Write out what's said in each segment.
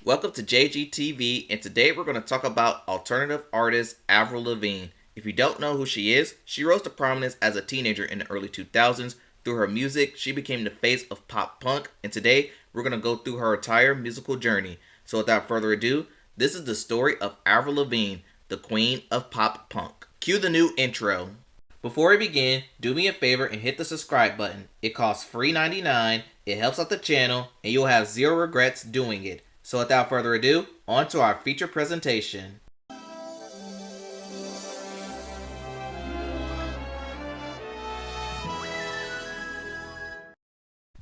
Welcome to JGTV, and today we're going to talk about alternative artist Avril Lavigne. If you don't know who she is, she rose to prominence as a teenager in the early 2000s. Through her music, she became the face of pop punk, and today we're going to go through her entire musical journey. So without further ado, this is the story of Avril Lavigne, the queen of pop punk. Cue the new intro. Before we begin, do me a favor and hit the subscribe button. It costs free $99, it helps out the channel, and you'll have zero regrets doing it. So without further ado, on to our feature presentation.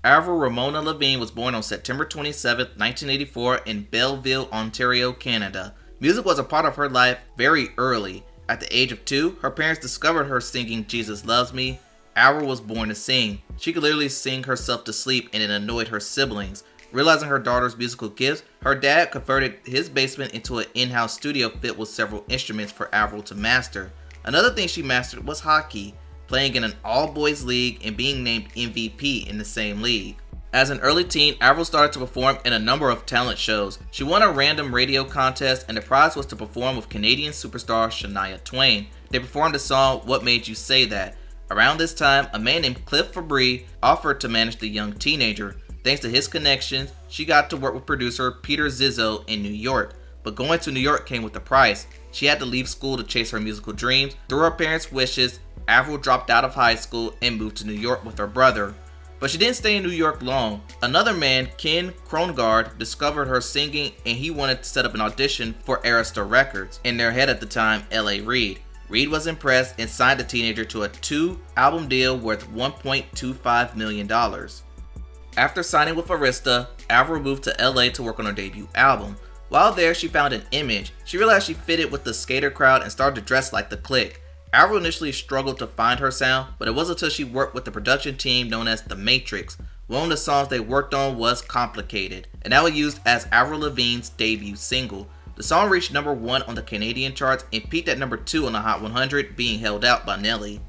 Avril Ramona Lavigne was born on September 27, 1984 in Belleville, Ontario, Canada. Music was a part of her life very early. At the age of 2, her parents discovered her singing Jesus Loves Me. Avril was born to sing. She could literally sing herself to sleep, and it annoyed her siblings. Realizing her daughter's musical gifts, her dad converted his basement into an in-house studio filled with several instruments for Avril to master. Another thing she mastered was hockey, playing in an all-boys league and being named MVP in the same league. As an early teen, Avril started to perform in a number of talent shows. She won a random radio contest, and the prize was to perform with Canadian superstar Shania Twain. They performed the song What Made You Say That. Around this time, a man named Cliff Fabry offered to manage the young teenager. Thanks to his connections, she got to work with producer Peter Zizzo in New York. But going to New York came with a price. She had to leave school to chase her musical dreams. Through her parents' wishes, Avril dropped out of high school and moved to New York with her brother. But she didn't stay in New York long. Another man, Ken Krongard, discovered her singing, and he wanted to set up an audition for Arista Records, and their head at the time, L.A. Reid. Reid was impressed and signed the teenager to a 2-album deal worth $1.25 million. After signing with Arista, Avril moved to LA to work on her debut album. While there, she found an image. She realized she fitted with the skater crowd and started to dress like the clique. Avril initially struggled to find her sound, but it wasn't until she worked with the production team known as The Matrix. One of the songs they worked on was Complicated, and that was used as Avril Lavigne's debut single. The song reached number 1 on the Canadian charts and peaked at number 2 on the Hot 100, being held out by Nelly.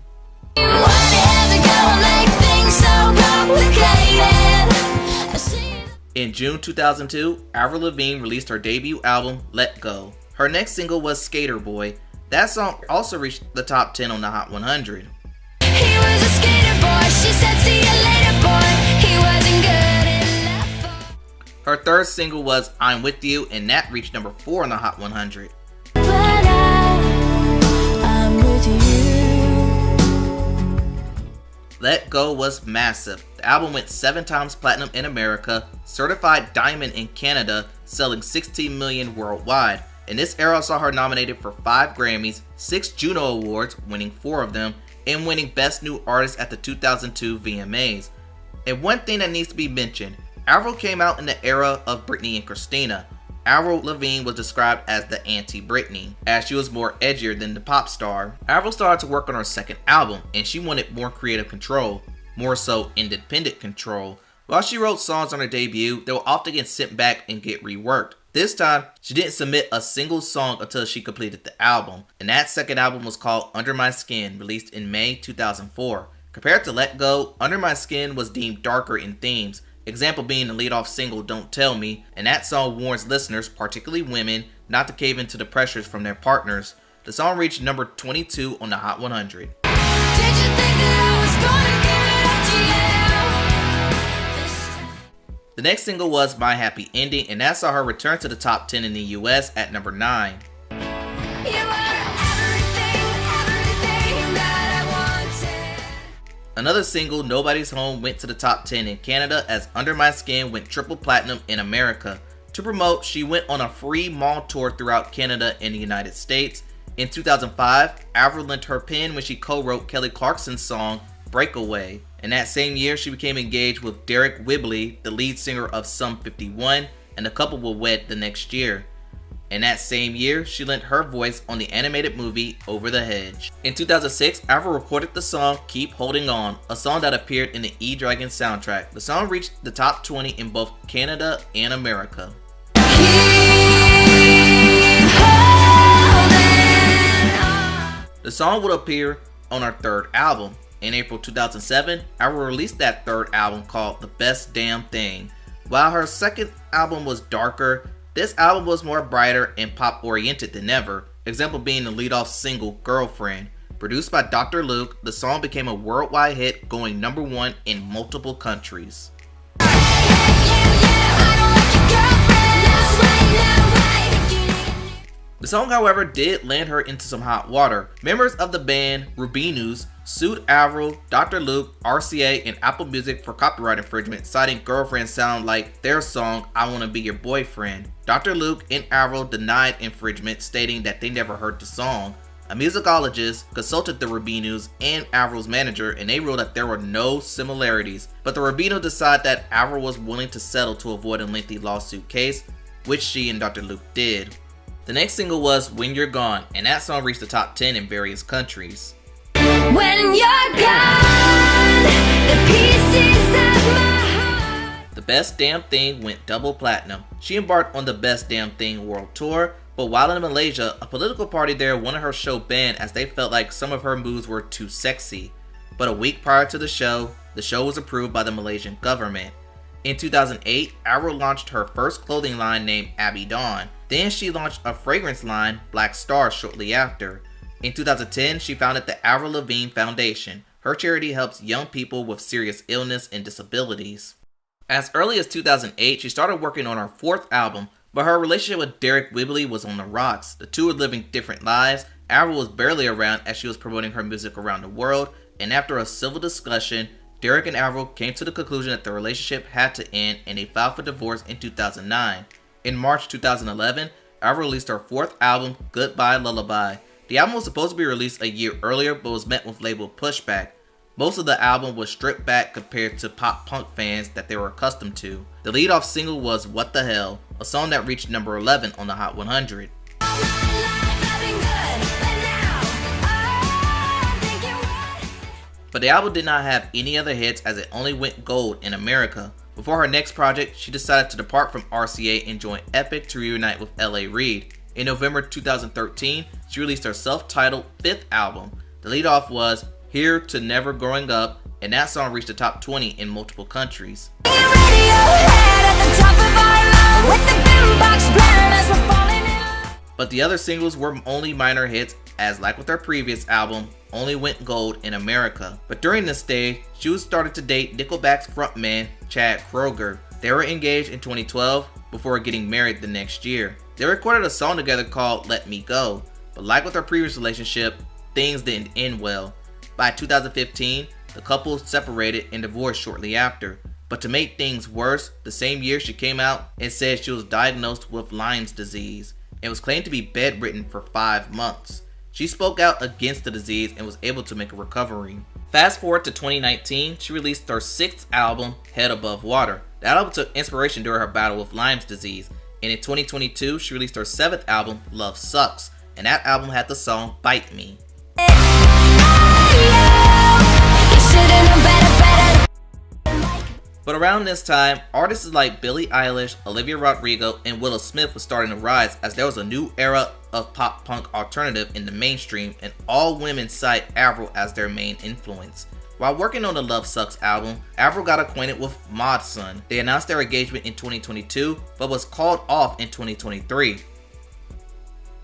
In June 2002, Avril Lavigne released her debut album, Let Go. Her next single was Sk8er Boy. That song also reached the top 10 on the Hot 100. He was a skater boy, she said see you later boy, he wasn't good enough. Her third single was I'm With You, and that reached number 4 on the Hot 100. But I'm with you. Let Go was massive. The album went 7 times platinum in America, certified diamond in Canada, selling 16 million worldwide. And this era saw her nominated for 5 Grammys, 6 Juno Awards, winning 4 of them, and winning Best New Artist at the 2002 VMAs. And one thing that needs to be mentioned, Avril came out in the era of Britney and Christina. Avril Lavigne was described as the anti-Britney, as she was more edgier than the pop star. Avril started to work on her second album, and she wanted more creative control, more so independent control. While she wrote songs on her debut, they would often get sent back and get reworked. This time, she didn't submit a single song until she completed the album, and that second album was called Under My Skin, released in May 2004. Compared to Let Go, Under My Skin was deemed darker in themes, example being the lead-off single Don't Tell Me, and that song warns listeners, particularly women, not to cave into the pressures from their partners. The song reached number 22 on the Hot 100. Did you think that I was gonna give it up to you? The next single was My Happy Ending, and that saw her return to the top 10 in the US at number 9. You were everything that I wanted. Another single, Nobody's Home, went to the top 10 in Canada as Under My Skin went triple platinum in America. To promote, she went on a free mall tour throughout Canada and the United States. In 2005, Avril lent her pen when she co-wrote Kelly Clarkson's song Breakaway. And that same year, she became engaged with Derek Whibley, the lead singer of Sum 51, and the couple will wed the next year. And that same year, she lent her voice on the animated movie Over the Hedge. In 2006, Avril recorded the song Keep Holding On, a song that appeared in the E-Dragon soundtrack. The song reached the top 20 in both Canada and America. The song would appear on her third album. In April 2007, Avril released that third album called The Best Damn Thing. While her second album was darker, This album was more brighter and pop oriented than ever, example being the lead-off single Girlfriend. Produced by Dr. Luke, the song became a worldwide hit, going #1 in multiple countries. The song, however, did land her into some hot water. Members of the band Rubinus sued Avril, Dr. Luke, RCA, and Apple Music for copyright infringement, citing Girlfriend sound like their song I Wanna Be Your Boyfriend. Dr. Luke and Avril denied infringement, stating that they never heard the song. A musicologist consulted the Rubinus and Avril's manager, and they ruled that there were no similarities, but the Rubinus decided that Avril was willing to settle to avoid a lengthy lawsuit case, which she and Dr. Luke did. The next single was When You're Gone, and that song reached the top 10 in various countries. When you're gone, the pieces of my heart. The Best Damn Thing went double platinum. She embarked on the Best Damn Thing World Tour, but while in Malaysia, a political party there wanted her show banned as they felt like some of her moves were too sexy. But a week prior to the show was approved by the Malaysian government. In 2008, Avril launched her first clothing line named Abby Dawn. Then she launched a fragrance line, Black Star, shortly after. In 2010, she founded the Avril Lavigne Foundation. Her charity helps young people with serious illness and disabilities. As early as 2008, she started working on her fourth album, but her relationship with Derek Whibley was on the rocks. The two were living different lives. Avril was barely around as she was promoting her music around the world, and after a civil discussion, Derek and Avril came to the conclusion that the relationship had to end, and they filed for divorce in 2009. In March 2011, Avril released her fourth album, Goodbye Lullaby. The album was supposed to be released a year earlier, but was met with label pushback. Most of the album was stripped back compared to pop punk fans that they were accustomed to. The lead-off single was What the Hell, a song that reached number 11 on the Hot 100. But the album did not have any other hits as it only went gold in America. Before her next project, she decided to depart from RCA and join Epic to reunite with L.A. Reid. In November 2013, she released her self-titled fifth album. The lead-off was Here to Never Growing Up, and that song reached the top 20 in multiple countries. But the other singles were only minor hits, as like with her previous album, only went gold in America. But during this stage, she was started to date Nickelback's frontman, Chad Kroeger. They were engaged in 2012 before getting married the next year. They recorded a song together called Let Me Go, but like with her previous relationship, things didn't end well. By 2015, the couple separated and divorced shortly after. But to make things worse, the same year she came out and said she was diagnosed with Lyme's disease and was claimed to be bedridden for 5 months. She spoke out against the disease and was able to make a recovery. Fast forward to 2019, she released her sixth album, Head Above Water. The album took inspiration during her battle with Lyme's disease, and in 2022, she released her seventh album, Love Sucks, and that album had the song Bite Me. But around this time, artists like Billie Eilish, Olivia Rodrigo, and Willow Smith were starting to rise as there was a new era of pop punk alternative in the mainstream, and all women cite Avril as their main influence. While working on the Love Sucks album, Avril got acquainted with Mod Sun. They announced their engagement in 2022, but was called off in 2023.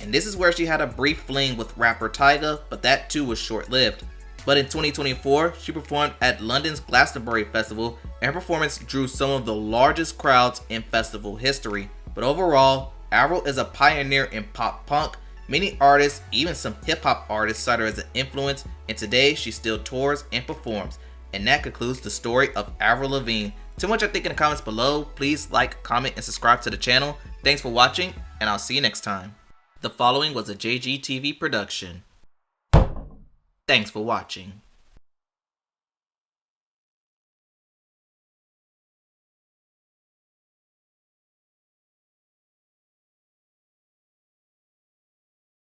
And this is where she had a brief fling with rapper Tyga, but that too was short-lived. But in 2024, she performed at London's Glastonbury Festival, and her performance drew some of the largest crowds in festival history. But overall, Avril is a pioneer in pop punk. Many artists, even some hip-hop artists, cite her as an influence, and today she still tours and performs. And that concludes the story of Avril Lavigne. Tell me what you think in the comments below. Please like, comment, and subscribe to the channel. Thanks for watching, and I'll see you next time. The following was a JGTV production. Thanks for watching.